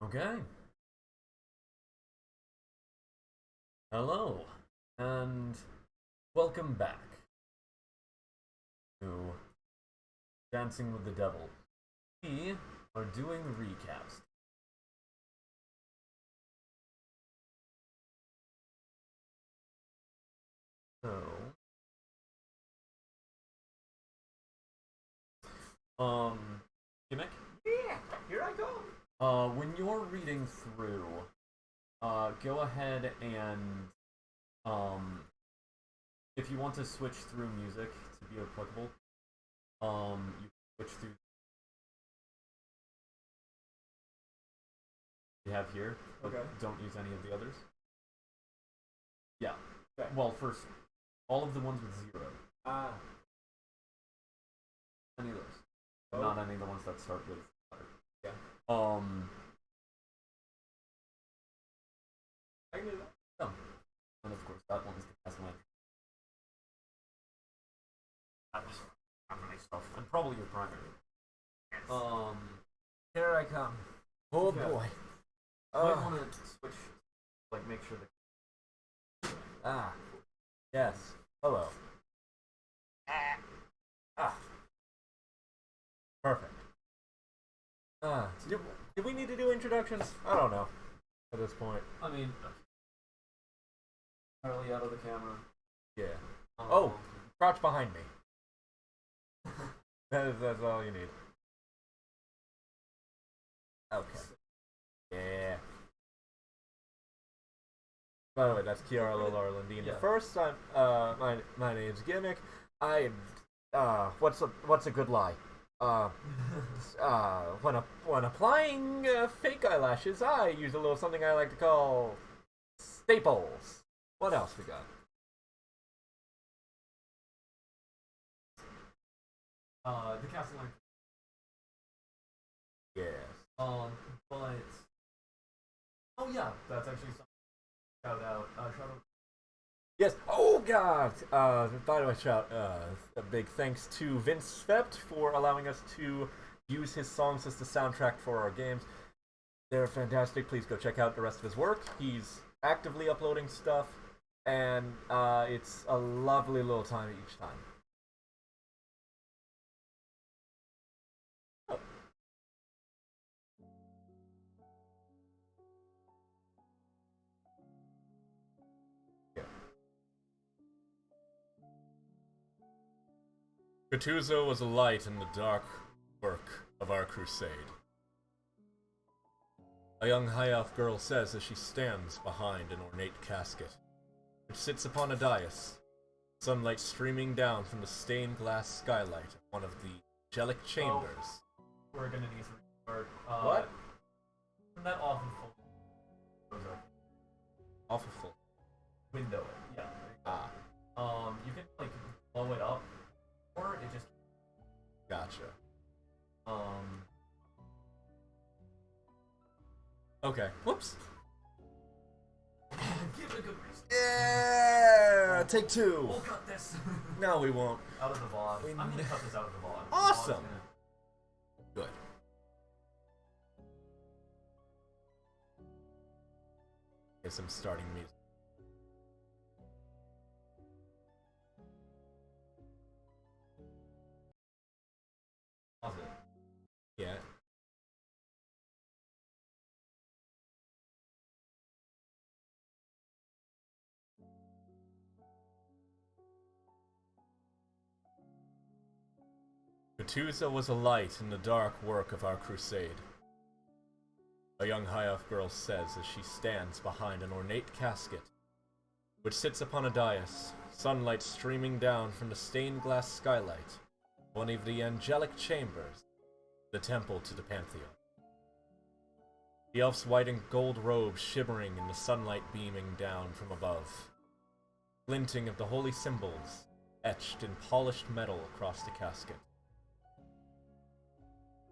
Okay. Hello, and welcome back to Dancing with the Devil. We are doing recaps. So, Gimmick, Yeah, here I go. when you're reading through, go ahead and, um, if you want to switch through music to be applicable, you switch through you have here, but Okay. don't use any of the others. Yeah. Okay. Well, first, all of the ones with zero. Ah. Any of those. Oh. Not any of the ones that start with letter. Yeah. I can do that. Oh. And of course, that one is the best one. That was primary stuff. And probably your primary. Here I come. Oh Yeah. boy. You might want to switch, like, make sure that. Yes. Hello. Perfect. Do we need to do introductions? I don't know at this point. I mean, entirely out of the camera. Yeah. Um, Oh, crouch behind me. That's all you need. Okay. Yeah. By the way, that's Kiara Lolar Lundeen. Yeah. First, my name's Gimmick. What's a good lie? When applying fake eyelashes, I use a little something I like to call staples. What else we got? The castle line. Yes. But oh yeah, that's actually something. Shout out. Yes. Oh God. By the way, a big thanks to Vince Vept for allowing us to use his songs as the soundtrack for our games. They're fantastic. Please go check out the rest of his work. He's actively uploading stuff, and it's a lovely little time each time. Oh. Yeah. Gattuso was a light in the dark work of our crusade. A young high elf girl says as she stands behind an ornate casket, which sits upon a dais, sunlight streaming down from the stained glass skylight of one of the angelic chambers. We're gonna need to restart. What? Turn that off and full. Awful full. Window it. Yeah. Ah, You can like blow it up, or it just gotcha. um. Okay. Whoops. Give it a good reason. Yeah! Take two! We'll cut this No, we won't. out of the VOD. I'm gonna cut this out of the VOD. Awesome. Good. Get some starting music. Pause it. Yeah. Gattuso was a light in the dark work of our crusade. A young high elf girl says as she stands behind an ornate casket, which sits upon a dais, sunlight streaming down from the stained glass skylight, one of the angelic chambers, the temple to the Pantheon. The elf's white and gold robe shimmering in the sunlight beaming down from above, glinting of the holy symbols etched in polished metal across the casket.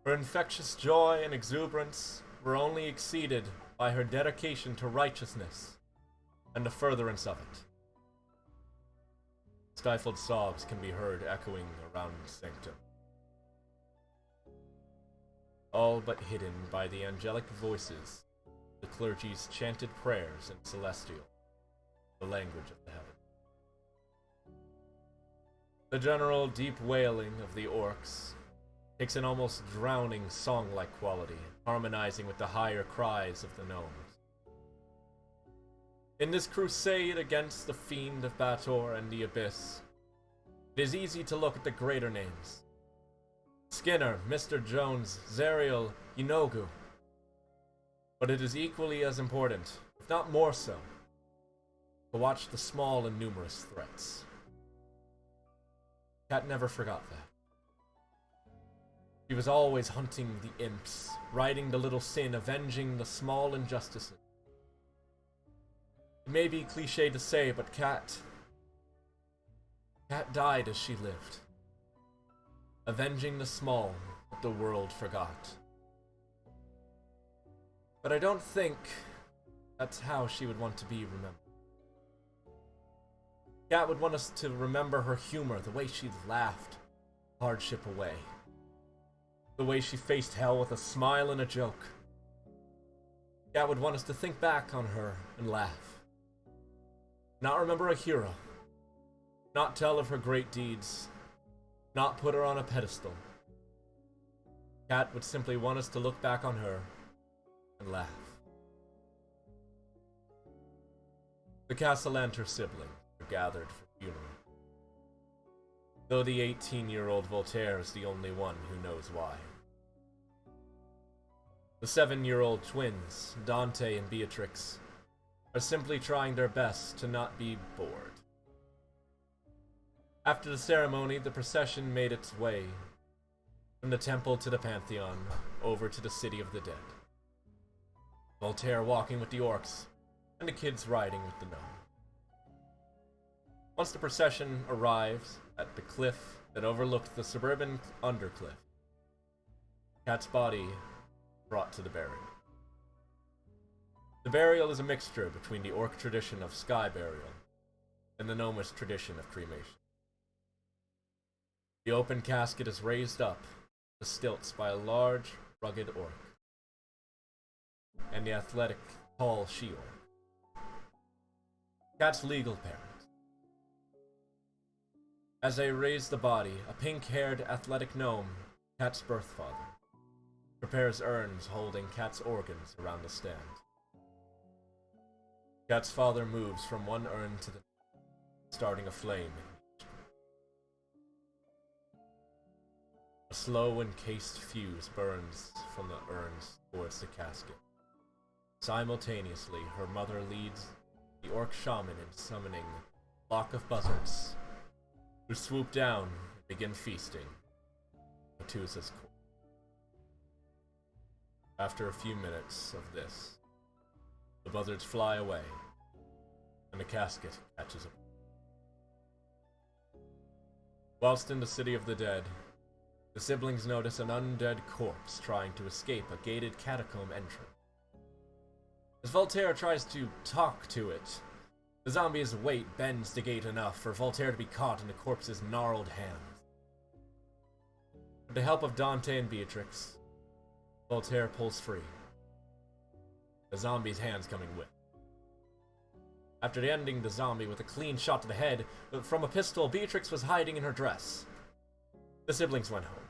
Her infectious joy and exuberance were only exceeded by her dedication to righteousness and the furtherance of it. Stifled sobs can be heard echoing around the sanctum. all but hidden by the angelic voices, the clergy's chanted prayers in Celestial, the language of the heavens. The general deep wailing of the orcs takes an almost drowning song-like quality, harmonizing with the higher cries of the gnomes. In this crusade against the fiend of Bator and the Abyss, it is easy to look at the greater names. Skinner, Mr. Jones, Zariel, Inogu. But it is equally as important, if not more so, to watch the small and numerous threats. Cat never forgot that. She was always hunting the imps, righting the little sin, avenging the small injustices. It may be cliché to say, but Cat died as she lived, avenging the small that the world forgot. But I don't think that's how she would want to be remembered. Cat would want us to remember her humor, the way she laughed hardship away, the way she faced hell with a smile and a joke. Cat would want us to think back on her and laugh. Not remember a hero, not tell of her great deeds, not put her on a pedestal. Cat would simply want us to look back on her and laugh. The Castellanter siblings were gathered for funeral, though the 18-year-old Voltaire is the only one who knows why. The 7-year-old twins, Dante and Beatrix, are simply trying their best to not be bored. After the ceremony, the procession made its way from the temple to the Pantheon, over to the city of the dead. Voltaire walking with the orcs, and the kids riding with the gnome. Once the procession arrives at the cliff that overlooked the suburban undercliff, Cat's body brought to the burial. The burial is a mixture between the orc tradition of sky burial and the gnomish tradition of cremation. The open casket is raised up to stilts by a large, rugged orc, and the athletic, tall she-orc, Cat's legal parents. As they raise the body, a pink-haired, athletic gnome, Cat's birth father, prepares urns holding Cat's organs around the stand. Cat's father moves from one urn to the next, starting a flame. A slow encased fuse burns from the urns towards the casket. Simultaneously, her mother leads the orc shaman in summoning a flock of buzzards, who swoop down and begin feasting Metusa's corpse. After a few minutes of this, the buzzards fly away, and the casket catches up. Whilst in the city of the dead, the siblings notice an undead corpse trying to escape a gated catacomb entrance. As Voltaire tries to talk to it, the zombie's weight bends the gate enough for Voltaire to be caught in the corpse's gnarled hands. With the help of Dante and Beatrix, Voltaire pulls free, the zombie's hands coming with. After ending the zombie with a clean shot to the head from a pistol Beatrix was hiding in her dress, the siblings went home.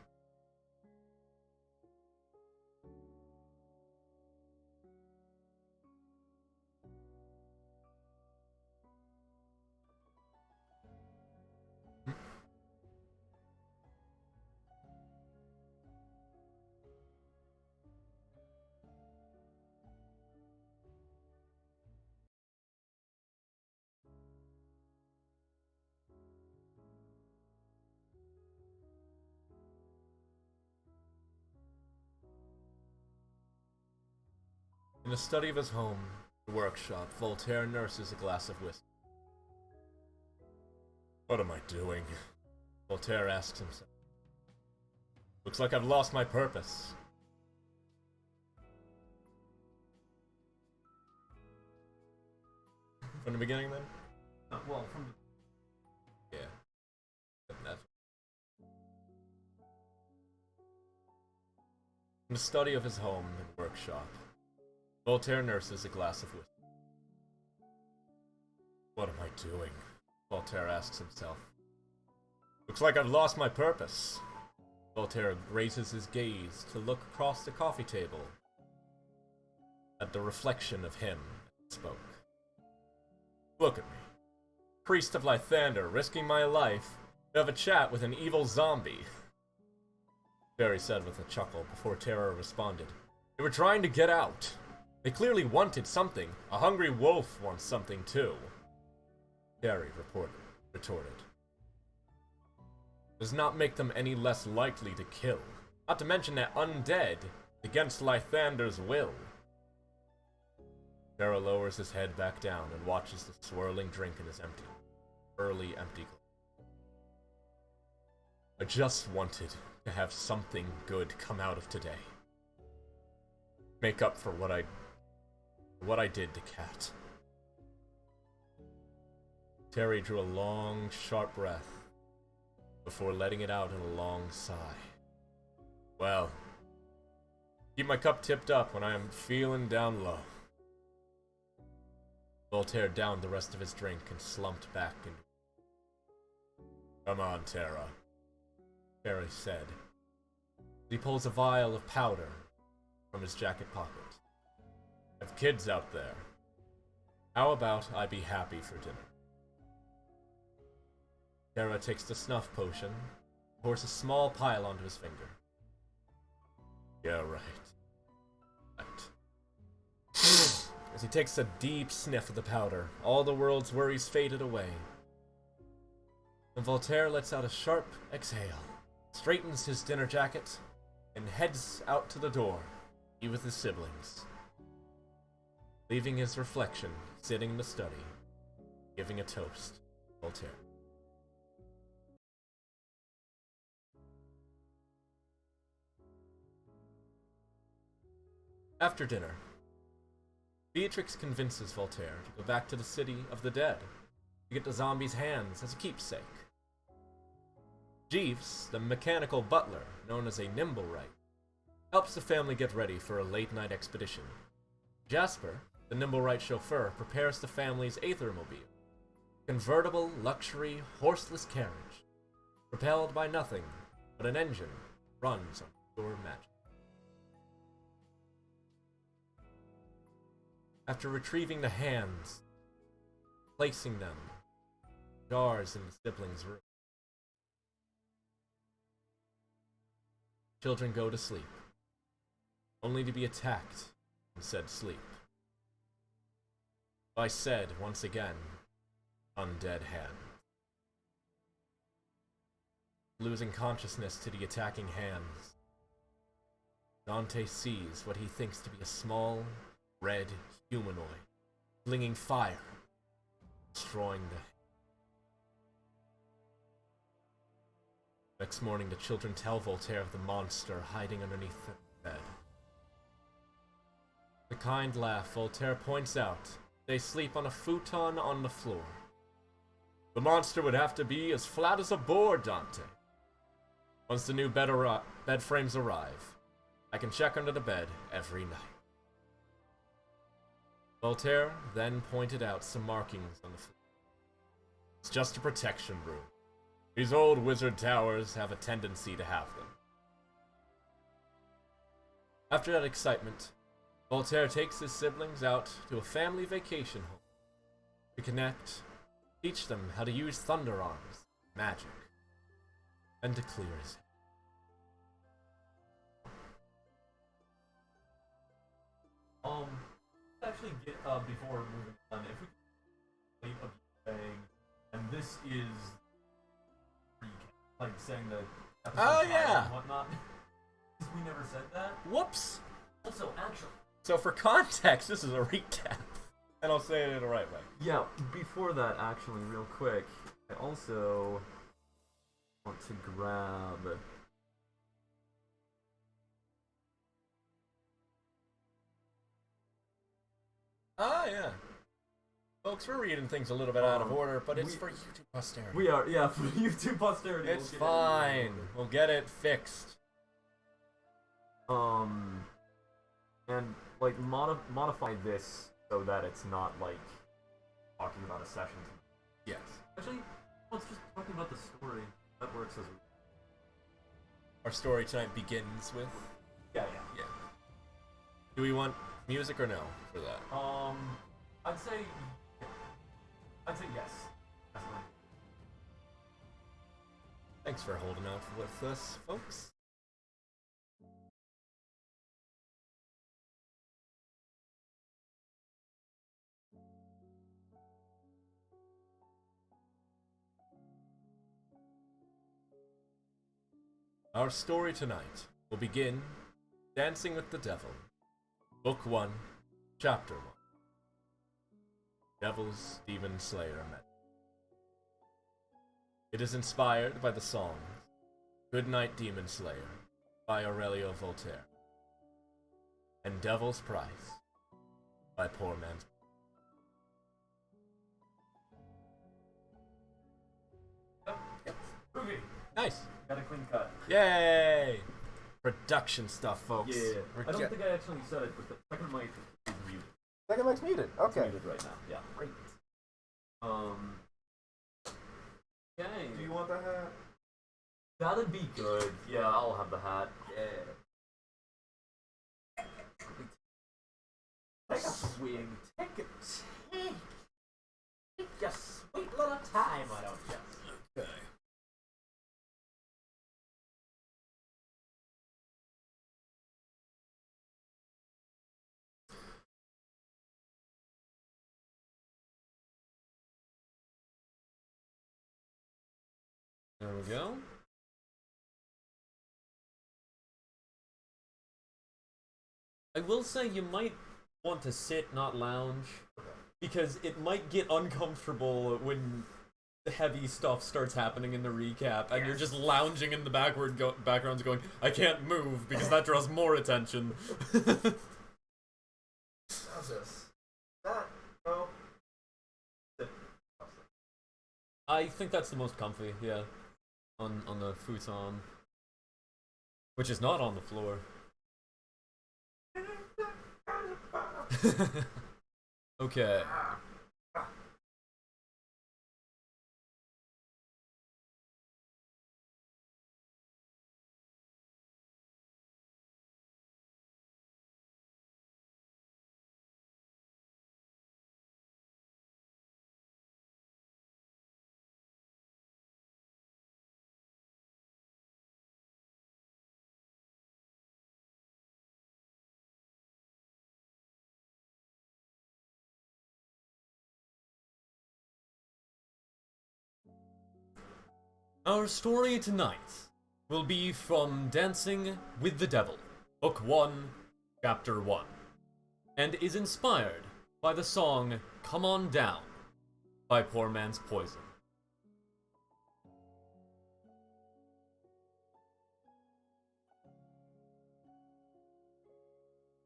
In the study of his home, the workshop, Voltaire nurses a glass of whiskey. What am I doing? Voltaire asks himself. Looks like I've lost my purpose. From the beginning, then? Well, from Yeah. That's... the study of his home and workshop, Voltaire nurses a glass of whiskey. What am I doing? Voltaire asks himself. Looks like I've lost my purpose. Voltaire raises his gaze to look across the coffee table at the reflection of him that spoke. Look at me. Priest of Lythander, risking my life to have a chat with an evil zombie. Barry said with a chuckle before Tara responded. They were trying to get out. They clearly wanted something. A hungry wolf wants something too. Barry retorted. Does not make them any less likely to kill. Not to mention that undead against Lythander's will. Tara lowers his head back down and watches the swirling drink in his empty glass. I just wanted to have something good come out of today. Make up for what I did to Kat. Terry drew a long, sharp breath before letting it out in a long sigh. Well, keep my cup tipped up when I am feeling down low. Voltaire downed the rest of his drink and slumped back into. Come on, Tara, Terry said. He pulls a vial of powder from his jacket pocket. I have kids out there. How about I be happy for dinner? Tara takes the snuff potion, pours a small pile onto his finger. Yeah, right. As he takes a deep sniff of the powder, all the world's worries faded away. And Voltaire lets out a sharp exhale, straightens his dinner jacket, and heads out to the door, to be with his siblings, leaving his reflection sitting in the study, giving a toast to Voltaire. After dinner, Beatrix convinces Voltaire to go back to the city of the dead to get the zombie's hands as a keepsake. Jeeves, the mechanical butler known as a Nimblewright, helps the family get ready for a late-night expedition. Jasper, the Nimblewright chauffeur, prepares the family's Aethermobile, convertible luxury horseless carriage, propelled by nothing but an engine that runs on pure magic. After retrieving the hands, placing them in jars in the siblings' room, children go to sleep, only to be attacked in said sleep by said, once again, undead hand. Losing consciousness to the attacking hands, Dante sees what he thinks to be a small, red humanoid, flinging fire, destroying the. Next morning, the children tell Voltaire of the monster hiding underneath the bed. With a kind laugh, Voltaire points out they sleep on a futon on the floor. The monster would have to be as flat as a board, Dante. Once the new bed frames arrive, I can check under the bed every night. Voltaire then pointed out some markings on the floor. It's just a protection room. These old wizard towers have a tendency to have them. After that excitement, Voltaire takes his siblings out to a family vacation home to connect, teach them how to use thunder arms, magic, and to clear his head. Actually get before moving on, if we can saying, and this is like saying the episode yeah, and whatnot. We never said that. Whoops. Also, actually, So for context, this is a recap, and I'll say it in the right way. yeah. Before that, actually, real quick, I also want to grab. Ah, yeah. Folks, we're reading things a little bit out of order, but it's for YouTube posterity. We are, yeah, for YouTube posterity. It's fine. We'll get it fixed. And like modify this so that it's not like talking about a session. Yes. Actually, let's just talking about the story. That works as. Our story tonight begins with. Yeah. Do we want music or no for that? I'd say yes. Definitely. Thanks for holding out with us, folks. Our story tonight will begin Dancing with the Devil, Book 1, Chapter 1. Devil's Demon Slayer Method. It is inspired by the song Good Night Demon Slayer by Aurelio Voltaire and Devil's Price by Poor Man's. Yep. Movie. Nice! Got a clean cut. Yay! Production stuff, folks. Yeah. We're I don't get- think I actually said it, but the second mic is muted. Second mic's muted. It's muted right now. Yeah. Great. Okay. Do you want the hat? That'd be good. Yeah, I'll have the hat. Yeah. Take a swig. Take your sweet little time, why don't you? Okay. There we go. I will say you might want to sit, not lounge, because it might get uncomfortable when the heavy stuff starts happening in the recap, and you're just lounging in the backgrounds going, I can't move, because that draws more attention. How's this? That? No. I think that's the most comfy, yeah. On the futon. Which is not on the floor. Okay. Our story tonight will be from Dancing with the Devil, Book 1, Chapter 1, and is inspired by the song Come On Down by Poor Man's Poison.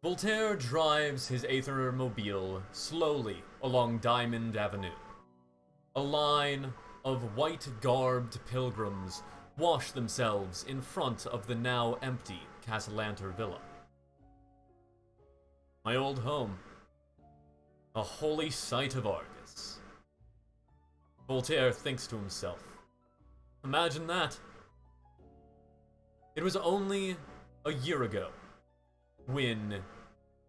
Voltaire drives his Aethermobile slowly along Diamond Avenue. A line of white-garbed pilgrims wash themselves in front of the now empty Castellanter Villa. My old home. A holy site of Argus. Voltaire thinks to himself. Imagine that. It was only a year ago when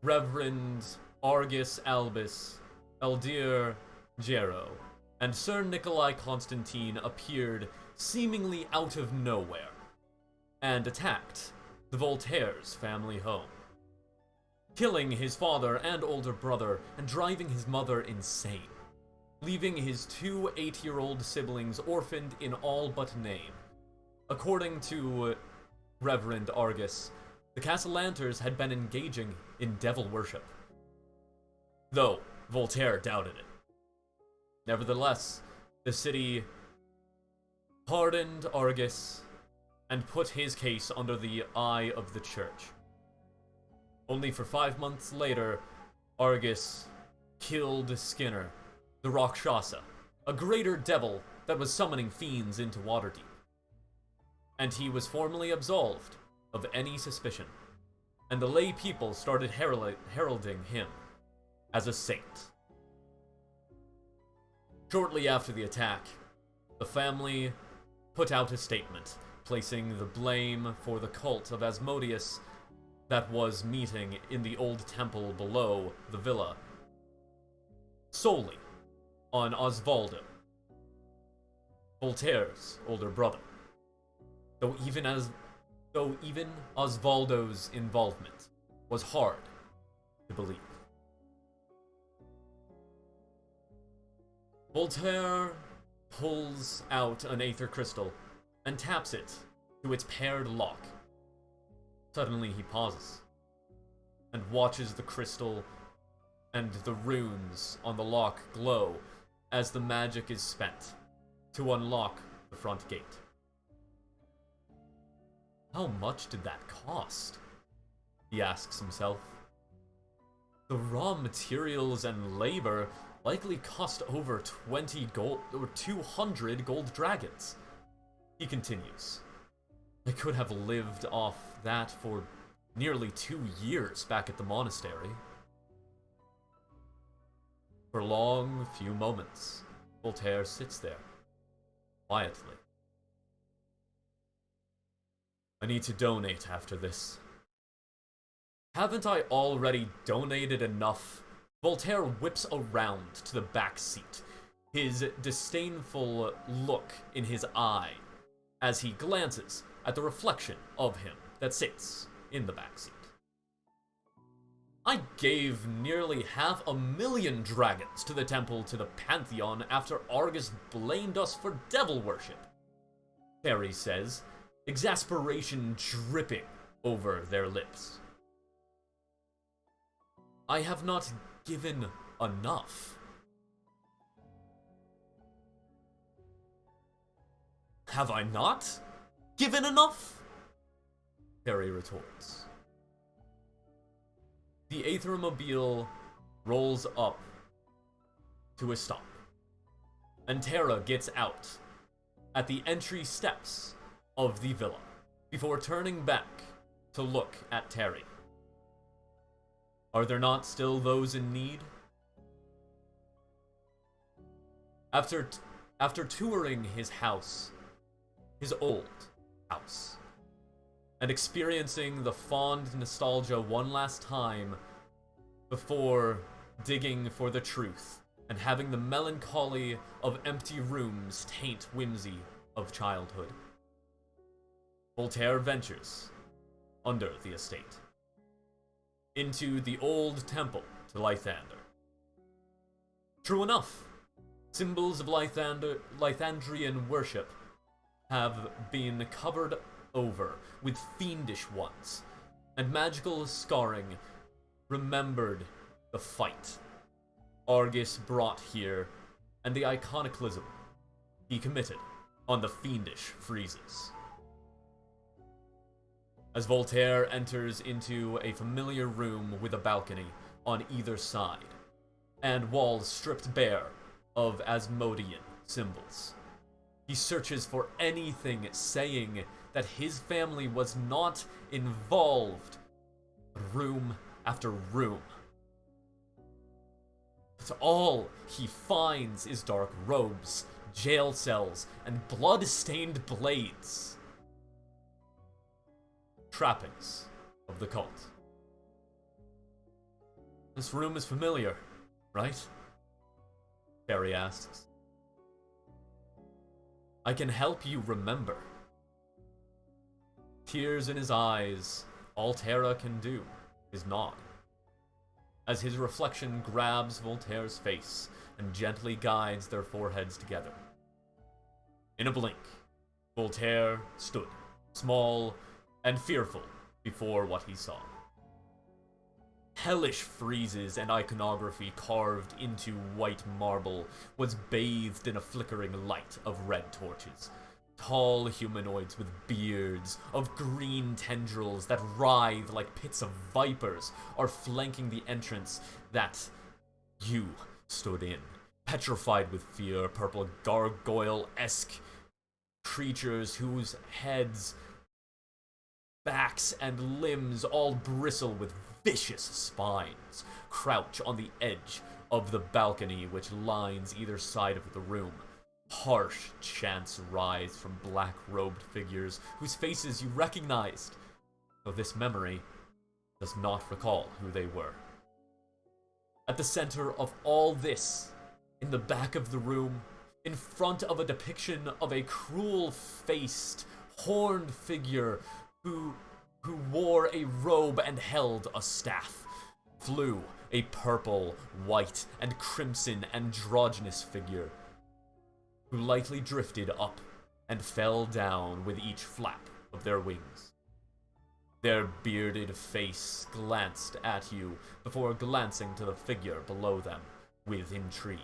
Reverend Argus Albus Eldir Gero and Sir Nikolai Constantine appeared seemingly out of nowhere and attacked the Voltaire's family home, killing his father and older brother and driving his mother insane, leaving his two 8-year-old siblings orphaned in all but name. According to Reverend Argus, the Castellanters had been engaging in devil worship, though Voltaire doubted it. Nevertheless, the city pardoned Argus and put his case under the eye of the church. Only for 5 months later, Argus killed Skinner, the Rakshasa, a greater devil that was summoning fiends into Waterdeep. And he was formally absolved of any suspicion. and the lay people started heralding him as a saint. Shortly after the attack, the family put out a statement, placing the blame for the cult of Asmodeus that was meeting in the old temple below the villa solely on Osvaldo, Voltaire's older brother. Though even Osvaldo's involvement was hard to believe. Voltaire pulls out an aether crystal and taps it to its paired lock. Suddenly he pauses and watches the crystal and the runes on the lock glow as the magic is spent to unlock the front gate. How much did that cost? He asks himself. The raw materials and labor likely cost over 20 gold or 200 gold dragons. He continues. I could have lived off that for nearly 2 years back at the monastery. For long few moments, Voltaire sits there, quietly. I need to donate after this. Haven't I already donated enough? Voltaire whips around to the back seat, his disdainful look in his eye as he glances at the reflection of him that sits in the back seat. I gave nearly 500,000 dragons to the temple to the Pantheon after Argus blamed us for devil worship, Terry says, exasperation dripping over their lips. I have not given enough. Have I not given enough? Terry retorts. The Aethermobile rolls up to a stop, and Terra gets out at the entry steps of the villa before turning back to look at Terry. Are there not still those in need? After touring his house, his old house, and experiencing the fond nostalgia one last time before digging for the truth and having the melancholy of empty rooms taint whimsy of childhood, Voltaire ventures under the estate into the old temple to Lythander. True enough, symbols of Lythandrian worship have been covered over with fiendish ones, and magical scarring remembered the fight Argus brought here and the iconoclasm he committed on the fiendish friezes. As Voltaire enters into a familiar room with a balcony on either side, and walls stripped bare of Asmodean symbols, he searches for anything saying that his family was not involved. Room after room. But all he finds is dark robes, jail cells, and blood-stained blades. Trappings of the cult. This room is familiar, right? Barry asks. I can help you remember. Tears in his eyes, all Terra can do is nod, as his reflection grabs Voltaire's face and gently guides their foreheads together. In a blink, Voltaire stood, small and fearful, before what he saw. Hellish friezes and iconography carved into white marble was bathed in a flickering light of red torches. Tall humanoids with beards of green tendrils that writhe like pits of vipers are flanking the entrance that you stood in, petrified with fear. Purple gargoyle-esque creatures whose heads backs and limbs all bristle with vicious spines, crouch on the edge of the balcony which lines either side of the room. Harsh chants rise from black-robed figures whose faces you recognized, though this memory does not recall who they were. At the center of all this, in the back of the room, in front of a depiction of a cruel-faced, horned figure who wore a robe and held a staff, flew a purple, white, and crimson androgynous figure who lightly drifted up and fell down with each flap of their wings. Their bearded face glanced at you before glancing to the figure below them with intrigue.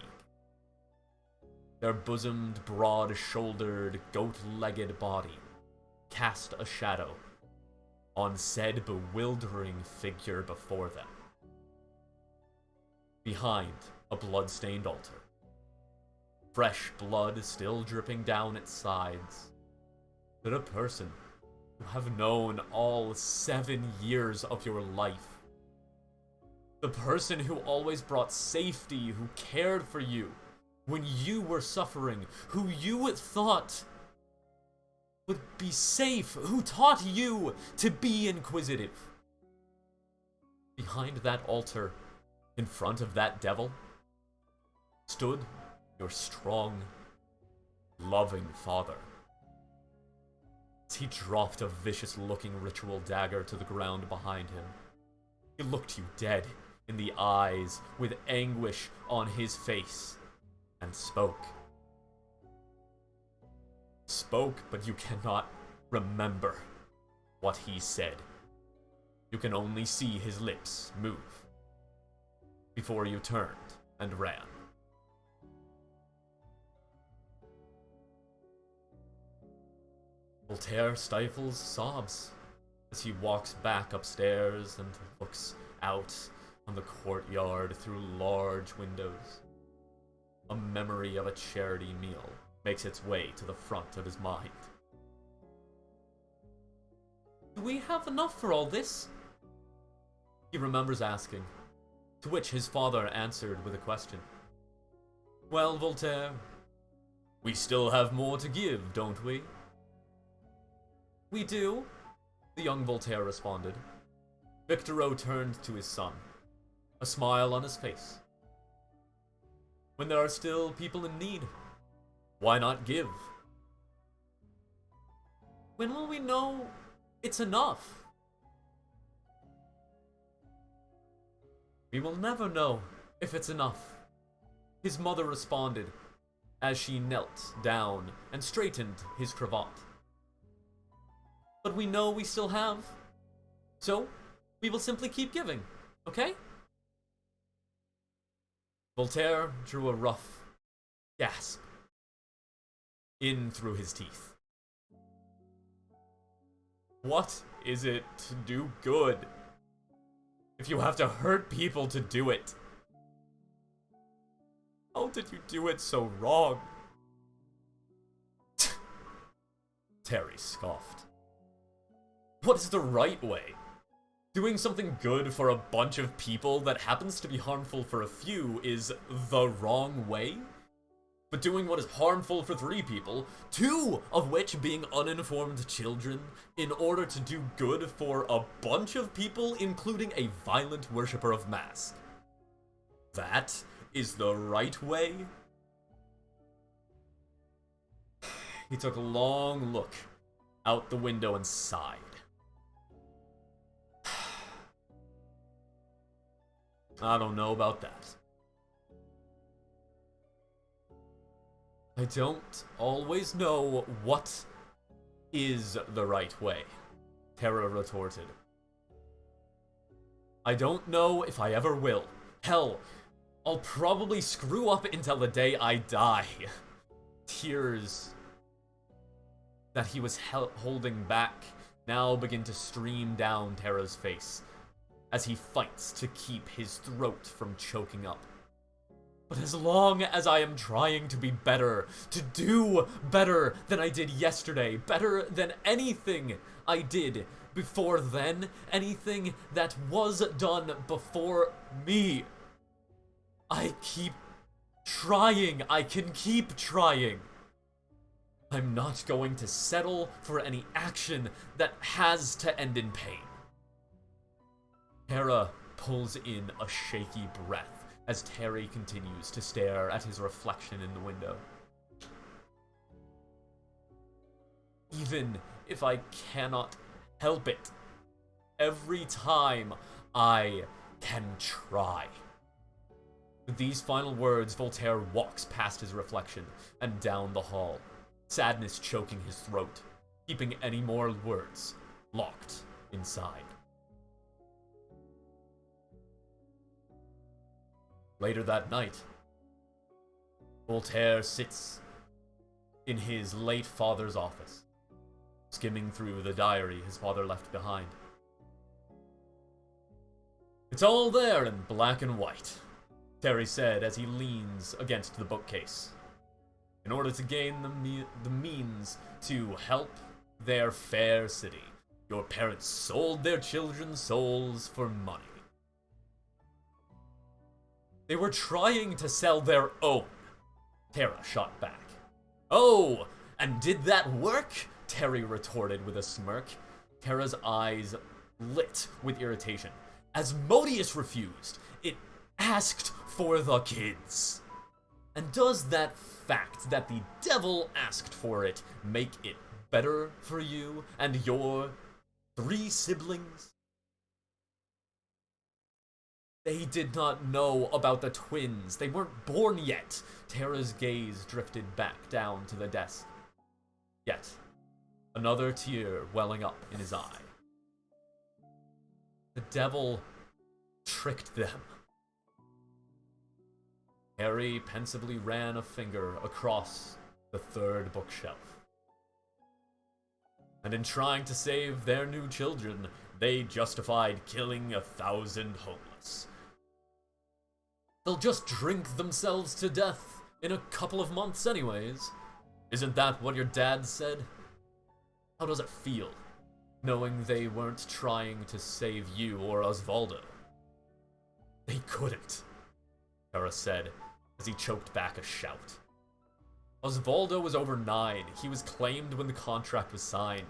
Their bosomed, broad-shouldered, goat-legged body cast a shadow on said bewildering figure before them. Behind a blood-stained altar, fresh blood still dripping down its sides, stood a person you have known all 7 years of your life. The person who always brought safety, who cared for you when you were suffering, who you thought would be safe, who taught you to be inquisitive. Behind that altar, in front of that devil, stood your strong, loving father. As he dropped a vicious-looking ritual dagger to the ground behind him, he looked you dead in the eyes with anguish on his face, and spoke. Spoke, but you cannot remember what he said. You can only see his lips move before you turned and ran. Voltaire stifles sobs as he walks back upstairs and looks out on the courtyard through large windows. A memory of a charity meal makes its way to the front of his mind. Do we have enough for all this? He remembers asking, to which his father answered with a question. Well, Voltaire, we still have more to give, don't we? We do, the young Voltaire responded. Victoro turned to his son, a smile on his face. When there are still people in need, why not give? When will we know it's enough? We will never know if it's enough, his mother responded as she knelt down and straightened his cravat. But we know we still have, so we will simply keep giving, okay? Voltaire drew a rough gasp in through his teeth. What is it to do good if you have to hurt people to do it? How did you do it so wrong? Terry scoffed. What is the right way? Doing something good for a bunch of people that happens to be harmful for a few is the wrong way? But doing what is harmful for 3 people, 2 of which being uninformed children, in order to do good for a bunch of people, including a violent worshipper of Mask. That is the right way? He took a long look out the window and sighed. I don't know about that. I don't always know what is the right way, Terra retorted. I don't know if I ever will. Hell, I'll probably screw up until the day I die. Tears that he was holding back now begin to stream down Terra's face as he fights to keep his throat from choking up. But as long as I am trying to be better, to do better than I did yesterday, better than anything I did before then, anything that was done before me. I keep trying. I can keep trying. I'm not going to settle for any action that has to end in pain. Hera pulls in a shaky breath as Terry continues to stare at his reflection in the window. Even if I cannot help it, every time I can try. With these final words, Voltaire walks past his reflection and down the hall, sadness choking his throat, keeping any more words locked inside. Later that night, Voltaire sits in his late father's office, skimming through the diary his father left behind. It's all there in black and white, Terry said as he leans against the bookcase. In order to gain the means to help their fair city, your parents sold their children's souls for money. They were trying to sell their own, Tara shot back. Oh, and did that work? Terry retorted with a smirk. Tara's eyes lit with irritation. Asmodeus refused. It asked for the kids. And does that fact that the devil asked for it make it better for you and your 3 siblings? They did not know about the twins. They weren't born yet. Tara's gaze drifted back down to the desk. Yet, another tear welling up in his eye. The devil tricked them. Harry pensively ran a finger across the 3rd bookshelf. And in trying to save their new children, they justified killing 1,000 homeless. They'll just drink themselves to death in a couple of months anyways. Isn't that what your dad said? How does it feel, knowing they weren't trying to save you or Osvaldo? They couldn't, Kara said as he choked back a shout. Osvaldo was over 9. He was claimed when the contract was signed.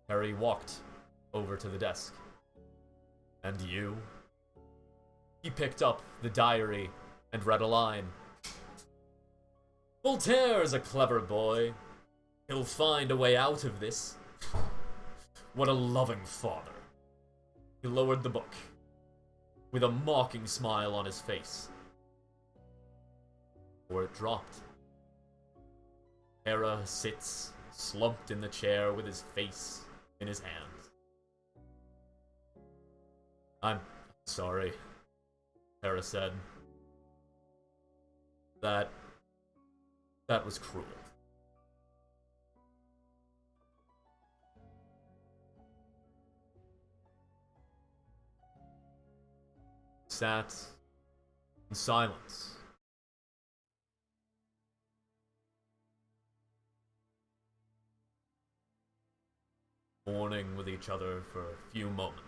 Harry walked over to the desk. And you? He picked up the diary and read a line. Voltaire's a clever boy. He'll find a way out of this. What a loving father. He lowered the book, with a mocking smile on his face. Before it dropped. Hera sits, slumped in the chair with his face in his hands. I'm sorry, Hera said. That was cruel. Sat in silence. Mourning with each other for a few moments.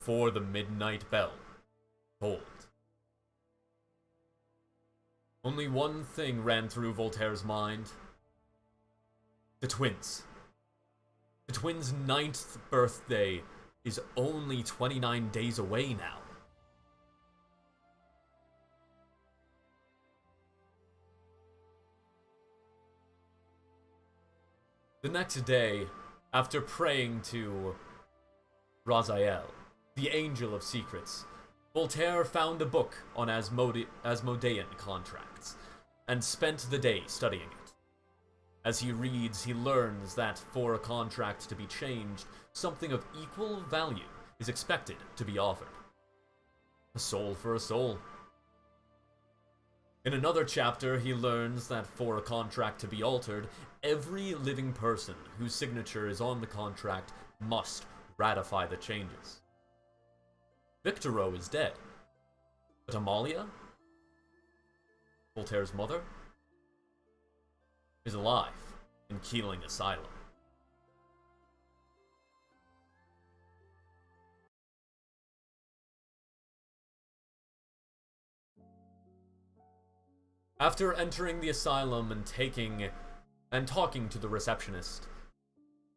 Before the midnight bell tolled. Only one thing ran through Voltaire's mind. The twins. The twins' 9th birthday is only 29 days away now. The next day, after praying to Raziel, the Angel of Secrets, Voltaire found a book on Asmodean contracts, and spent the day studying it. As he reads, he learns that for a contract to be changed, something of equal value is expected to be offered. A soul for a soul. In another chapter, he learns that for a contract to be altered, every living person whose signature is on the contract must ratify the changes. Victoro is dead. But Amalia, Voltaire's mother, is alive in Keeling Asylum. After entering the asylum and talking to the receptionist,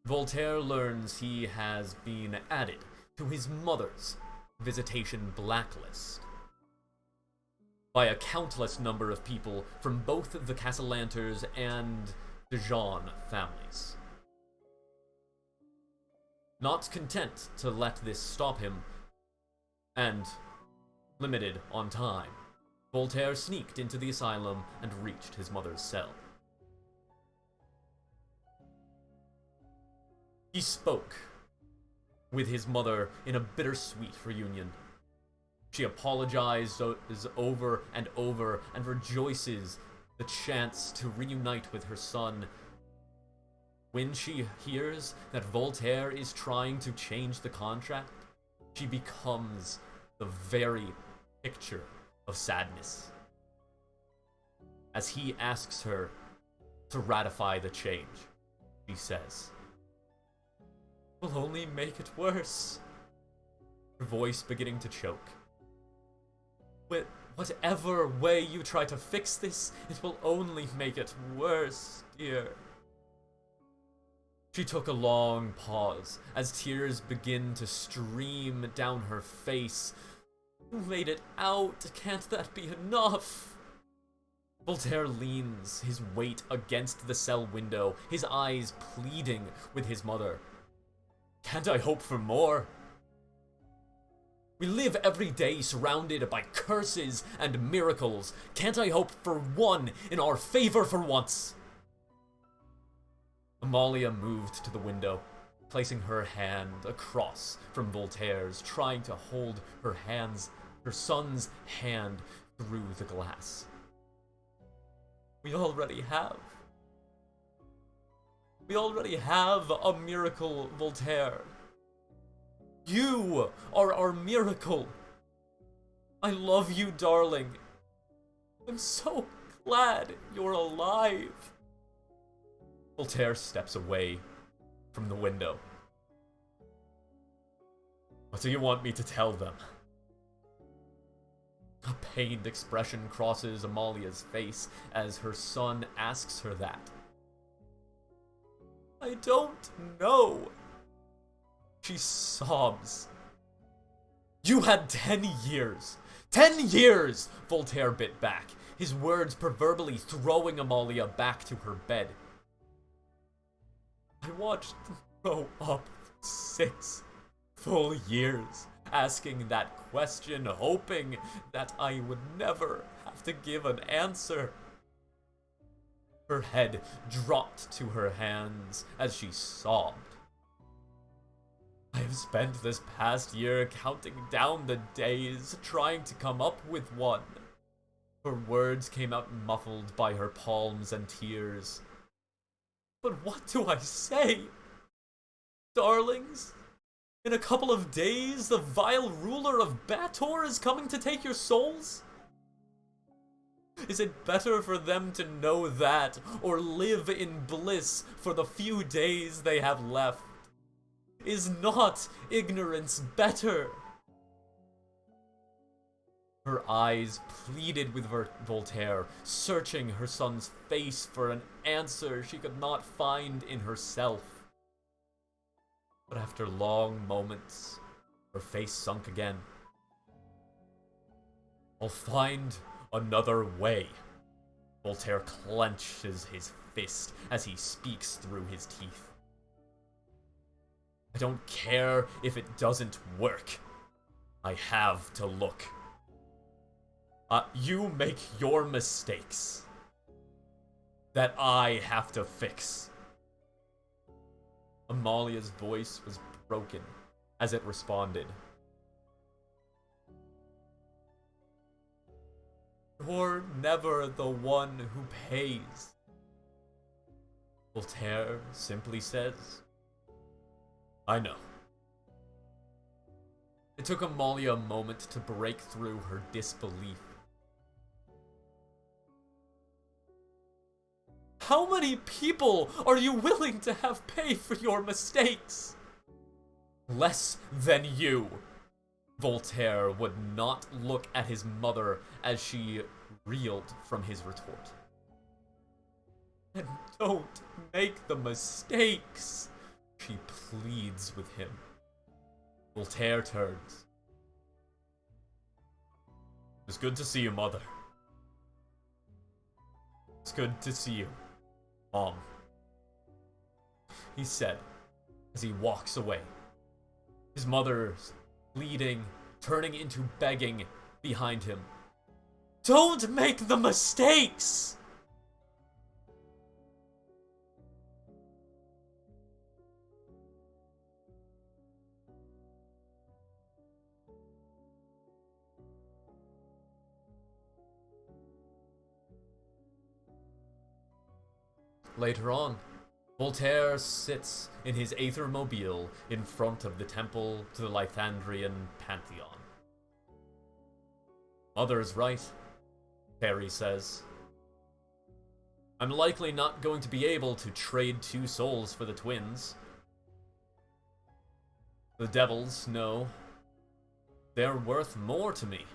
Voltaire learns he has been added to his mother's visitation blacklist by a countless number of people from both the Castellanters and the Jean families. Not content to let this stop him, and limited on time, Voltaire sneaked into the asylum and reached his mother's cell. He spoke with his mother in a bittersweet reunion. She apologizes over and over and rejoices the chance to reunite with her son. When she hears that Voltaire is trying to change the contract, she becomes the very picture of sadness, as he asks her to ratify the change. She says, "Will only make it worse," her voice beginning to choke. "Whatever way you try to fix this, it will only make it worse, dear." She took a long pause as tears begin to stream down her face. "You made it out. Can't that be enough?" Voltaire leans his weight against the cell window, his eyes pleading with his mother. "Can't I hope for more? We live every day surrounded by curses and miracles. Can't I hope for one in our favor for once?" Amalia moved to the window, placing her hand across from Voltaire's, trying to hold her son's hand through the glass. We already have a miracle, Voltaire. You are our miracle. I love you, darling. I'm so glad you're alive." Voltaire steps away from the window. "What do you want me to tell them?" A pained expression crosses Amalia's face as her son asks her that. "I don't know." She sobs. "You had 10 years! 10 years!" Voltaire bit back, his words proverbially throwing Amalia back to her bed. "I watched them grow up for 6 full years, asking that question, hoping that I would never have to give an answer." Her head dropped to her hands as she sobbed. "I have spent this past year counting down the days, trying to come up with one." Her words came out muffled by her palms and tears. "But what do I say? Darlings, in a couple of days, the vile ruler of Bator is coming to take your souls? Is it better for them to know that, or live in bliss for the few days they have left? Is not ignorance better?" Her eyes pleaded with Voltaire, searching her son's face for an answer she could not find in herself. But after long moments, her face sunk again. "I'll find another way." Voltaire clenches his fist as he speaks through his teeth. "I don't care if it doesn't work. I have to look. You make your mistakes that I have to fix." Amalia's voice was broken as it responded. "You're never the one who pays." Voltaire simply says, "I know." It took Amalia a moment to break through her disbelief. How many people are you willing to have pay for your mistakes? Less than you. Voltaire would not look at his mother as she reeled from his retort. And don't make the mistakes, she pleads with him. Voltaire turns. It's good to see you, Mother. It's good to see you, Mom, he said as he walks away. His mother's pleading, turning into begging behind him. Don't make the mistakes! Later on, Voltaire sits in his aethermobile in front of the temple to the Lythandrian pantheon. Mother's right, Perry says. I'm likely not going to be able to trade 2 souls for the twins. The devils know they're worth more to me.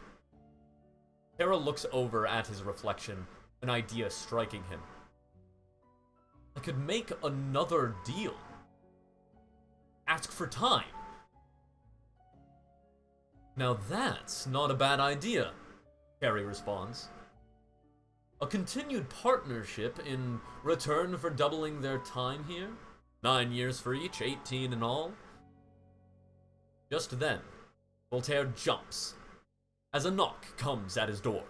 Terra looks over at his reflection, an idea striking him. I could make another deal. Ask for time. Now that's not a bad idea, Carrie responds. A continued partnership in return for doubling their time here? 9 years for each, 18 in all? Just then, Voltaire jumps as a knock comes at his door.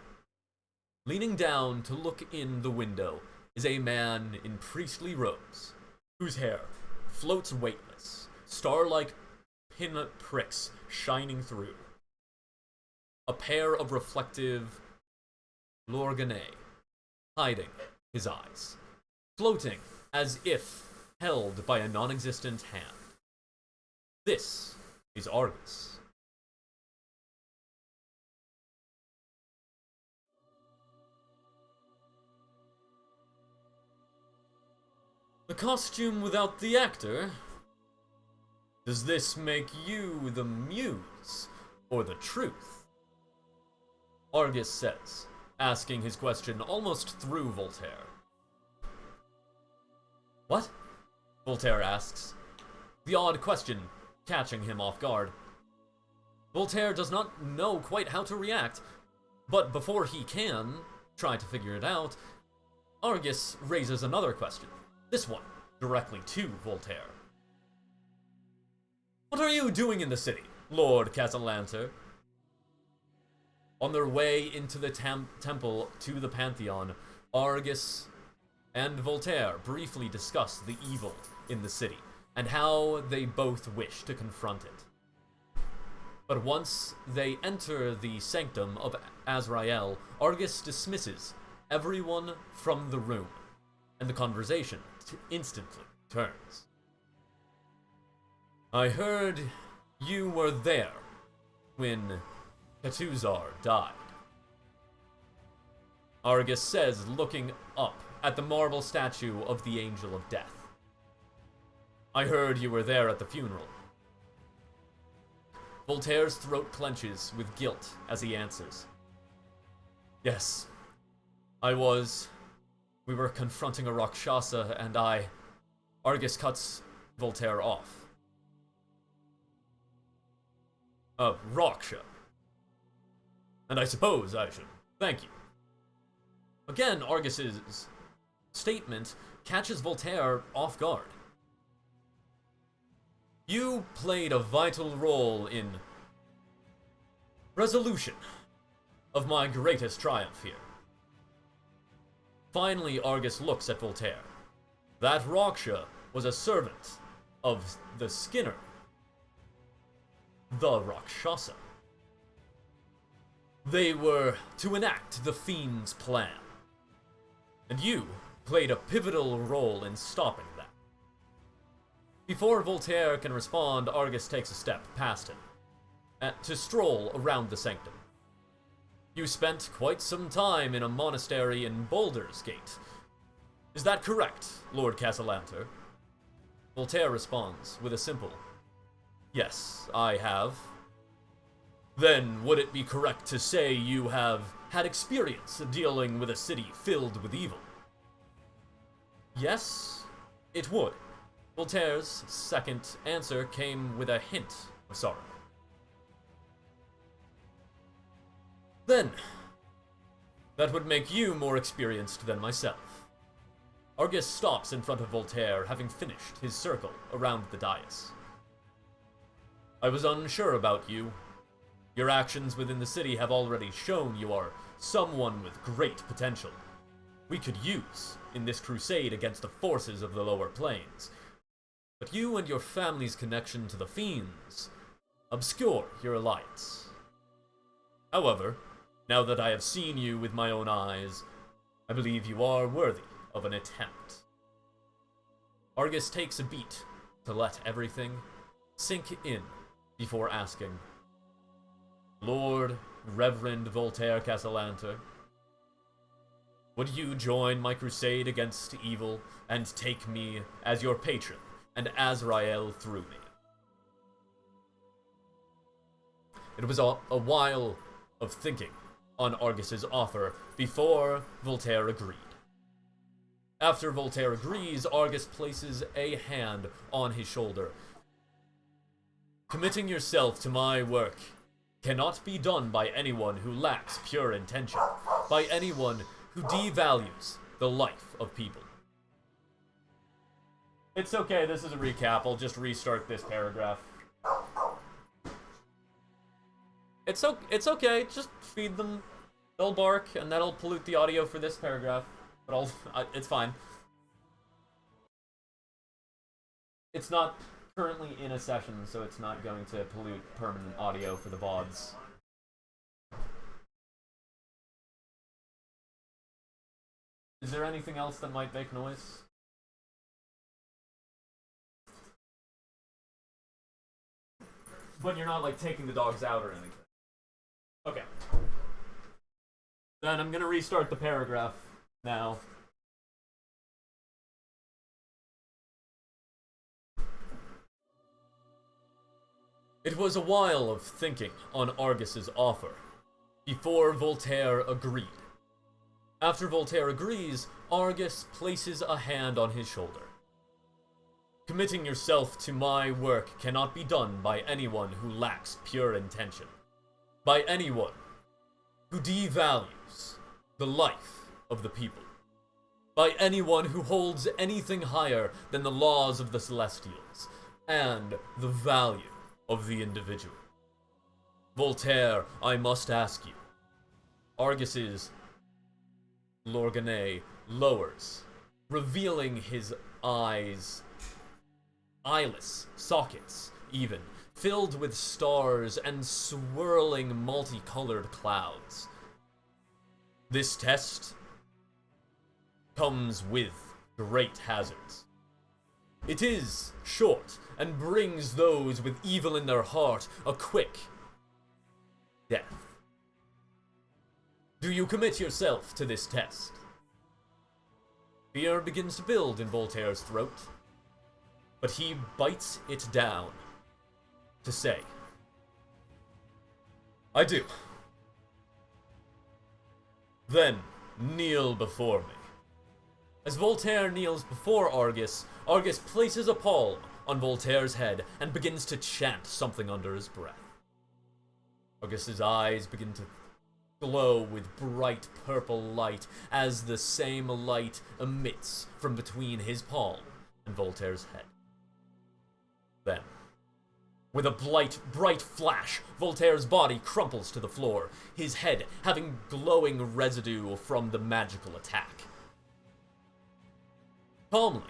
Leaning down to look in the window is a man in priestly robes, whose hair floats weightless, star-like pin pricks shining through. A pair of reflective lorgnets hiding his eyes, floating as if held by a non-existent hand. This is Argus. The costume without the actor? Does this make you the muse or the truth? Argus says, asking his question almost through Voltaire. What? Voltaire asks, the odd question catching him off guard. Voltaire does not know quite how to react, but before he can try to figure it out, Argus raises another question. This one, directly to Voltaire. What are you doing in the city, Lord Casalanter? On their way into the temple to the Pantheon, Argus and Voltaire briefly discuss the evil in the city, and how they both wish to confront it. But once they enter the sanctum of Azrael, Argus dismisses everyone from the room, and the conversation instantly turns. I heard you were there when Katuzar died. Argus says, looking up at the marble statue of the Angel of Death. I heard you were there at the funeral. Voltaire's throat clenches with guilt as he answers. Yes, I was. We were confronting a Rakshasa, and Argus cuts Voltaire off. Raksha. And I suppose I should thank you. Again, Argus's statement catches Voltaire off guard. You played a vital role in resolution of my greatest triumph here. Finally, Argus looks at Voltaire. That Raksha was a servant of the Skinner, the Rakshasa. They were to enact the Fiend's plan, and you played a pivotal role in stopping that. Before Voltaire can respond, Argus takes a step past him. to stroll around the sanctum. You spent quite some time in a monastery in Baldur's Gate. Is that correct, Lord Castellanter? Voltaire responds with a simple, "Yes, I have." Then, would it be correct to say you have had experience dealing with a city filled with evil? Yes, it would. Voltaire's second answer came with a hint of sorrow. Then, that would make you more experienced than myself. Argus stops in front of Voltaire, having finished his circle around the dais. I was unsure about you. Your actions within the city have already shown you are someone with great potential. We could use in this crusade against the forces of the lower planes. But you and your family's connection to the fiends obscure your alliance. However, now that I have seen you with my own eyes, I believe you are worthy of an attempt. Argus takes a beat to let everything sink in before asking, Lord Reverend Voltaire Castellanter, would you join my crusade against evil and take me as your patron and Azrael through me? It was a while of thinking on Argus's offer before Voltaire agreed. After Voltaire agrees, Argus places a hand on his shoulder. Committing yourself to my work cannot be done by anyone who lacks pure intention, by anyone who devalues the life of people. It's okay, this is a recap. I'll just restart this paragraph. It's okay, just feed them. They'll bark, and that'll pollute the audio for this paragraph. But it's fine. It's not currently in a session, so it's not going to pollute permanent audio for the VODs. Is there anything else that might make noise? But you're not, like, taking the dogs out or anything. Okay. Then I'm gonna restart the paragraph now. It was a while of thinking on Argus's offer before Voltaire agreed. After Voltaire agrees, Argus places a hand on his shoulder. Committing yourself to my work cannot be done by anyone who lacks pure intention, by anyone who devalues the life of the people, by anyone who holds anything higher than the laws of the Celestials and the value of the individual. Voltaire, I must ask you. Argus's Lorganet lowers, revealing his eyes, eyeless sockets even, filled with stars and swirling multicolored clouds. This test comes with great hazards. It is short and brings those with evil in their heart a quick death. Do you commit yourself to this test? Fear begins to build in Voltaire's throat, but he bites it down to say, I do. Then kneel before me. As Voltaire kneels before Argus, Argus places a palm on Voltaire's head and begins to chant something under his breath. Argus's eyes begin to glow with bright purple light as the same light emits from between his palm and Voltaire's head. Then, with a bright flash, Voltaire's body crumples to the floor, his head having glowing residue from the magical attack. Calmly,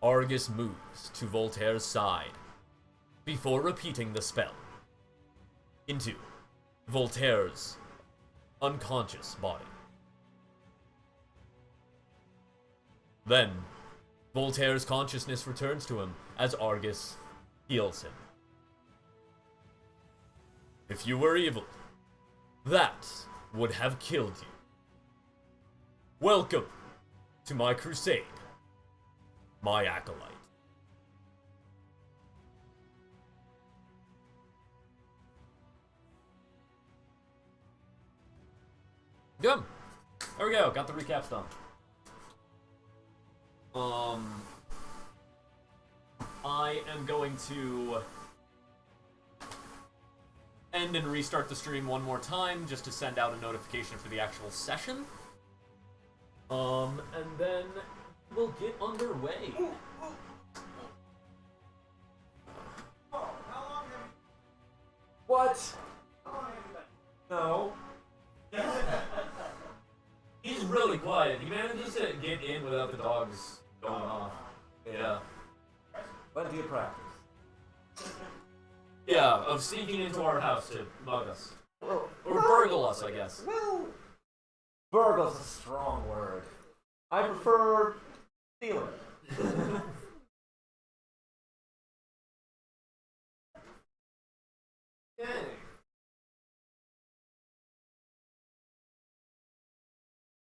Argus moves to Voltaire's side before repeating the spell into Voltaire's unconscious body. Then, Voltaire's consciousness returns to him as Argus heals him. If you were evil, that would have killed you. Welcome to my crusade, my acolyte. Good. There we go. Got the recaps done. I am going to end and restart the stream one more time just to send out a notification for the actual session. And then we'll get underway. What? No. He's really quiet. He manages to get in without the dogs going off. Yeah. When do you practice? Yeah, of sneaking into our house to mug us. Or burgle us, I guess. Well, burgle's a strong word. I prefer stealing. Okay.